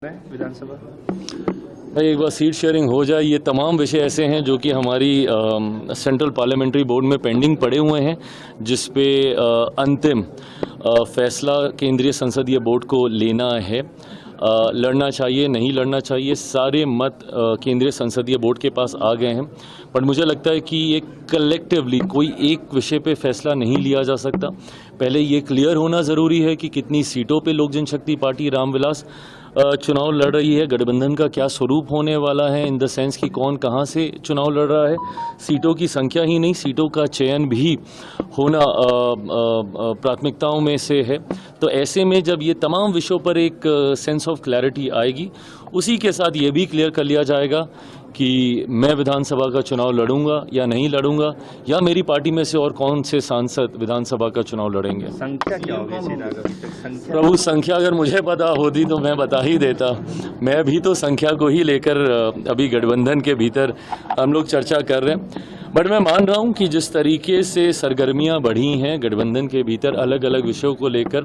विधानसभा भाई एक बार seat sharing हो जाए। ये तमाम विषय ऐसे हैं जो कि हमारी सेंट्रल पार्लियामेंट्री बोर्ड में पेंडिंग पड़े हुए हैं, जिस पे अंतिम फैसला केंद्रीय संसदीय बोर्ड को लेना है। लड़ना चाहिए नहीं लड़ना चाहिए, सारे मत केंद्रीय संसदीय बोर्ड के पास आ गए हैं। पर मुझे लगता है कि ये कलेक्टिवली कोई एक विषय पे फैसला नहीं लिया जा सकता। पहले ये क्लियर होना ज़रूरी है कि कितनी सीटों पे लोक जनशक्ति पार्टी रामविलास चुनाव लड़ रही है, गठबंधन का क्या स्वरूप होने वाला है, इन द सेंस कि कौन कहां से चुनाव लड़ रहा है। सीटों की संख्या ही नहीं, सीटों का चयन भी होना प्राथमिकताओं में से है। तो ऐसे में जब ये तमाम विषयों पर एक सेंस ऑफ क्लैरिटी आएगी, उसी के साथ ये भी क्लियर कर लिया जाएगा कि मैं विधानसभा का चुनाव लड़ूंगा या नहीं लड़ूंगा, या मेरी पार्टी में से और कौन से सांसद विधानसभा का चुनाव लड़ेंगे। संख्या क्या होगी प्रभु, संख्या अगर मुझे पता होती तो मैं बता ही देता। मैं भी तो संख्या को ही लेकर अभी गठबंधन के भीतर हम लोग चर्चा कर रहे हैं। बट मैं मान रहा हूं कि जिस तरीके से सरगर्मियां बढ़ी हैं गठबंधन के भीतर अलग अलग विषयों को लेकर,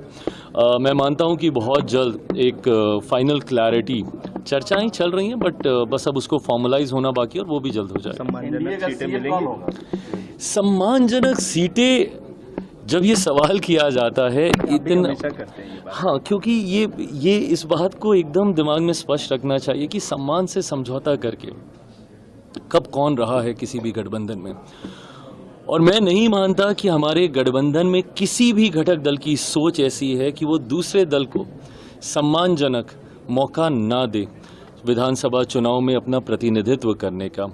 मैं मानता हूं कि बहुत जल्द एक फाइनल क्लैरिटी, चर्चाएं चल रही हैं बट बस अब उसको फॉर्मलाइज होना बाकी और वो भी जल्द हो जाए। सम्मानजनक सीटें मिलेंगी। सम्मानजनक सीटें जब ये सवाल किया जाता है इतना, हाँ, क्योंकि ये इस बात को एकदम दिमाग में स्पष्ट रखना चाहिए कि सम्मान से समझौता करके कब कौन रहा है किसी भी गठबंधन में। और मैं नहीं मानता कि हमारे गठबंधन में किसी भी घटक दल की सोच ऐसी है कि वो दूसरे दल को सम्मानजनक मौका ना दे विधानसभा चुनाव में अपना प्रतिनिधित्व करने का।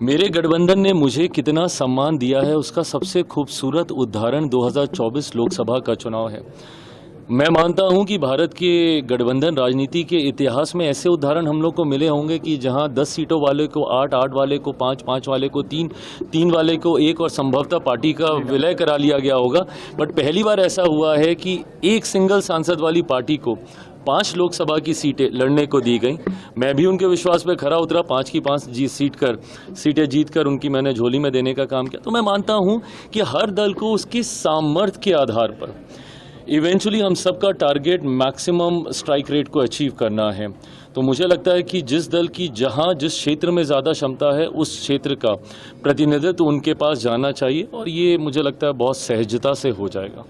मेरे गठबंधन ने मुझे कितना सम्मान दिया है उसका सबसे खूबसूरत उदाहरण 2024 लोकसभा का चुनाव है। मैं मानता हूं कि भारत के गठबंधन राजनीति के इतिहास में ऐसे उदाहरण हम लोग को मिले होंगे कि जहां 10 सीटों वाले को 8, 8 वाले को 5, 5 वाले को 3, 3 वाले को 1 और संभवतः पार्टी का विलय करा लिया गया होगा। बट पहली बार ऐसा हुआ है कि एक सिंगल सांसद वाली पार्टी को 5 लोकसभा की सीटें लड़ने को दी गई। मैं भी उनके विश्वास पे खरा उतरा, 5 की 5 सीटें जीतकर उनकी मैंने झोली में देने का काम किया। तो मैं मानता हूं कि हर दल को उसके सामर्थ्य के आधार पर इवेंचुअली हम सबका टारगेट मैक्सिमम स्ट्राइक रेट को अचीव करना है। तो मुझे लगता है कि जिस दल की जहां जिस क्षेत्र में ज़्यादा क्षमता है उस क्षेत्र का प्रतिनिधित्व उनके पास जाना चाहिए, और ये मुझे लगता है बहुत सहजता से हो जाएगा।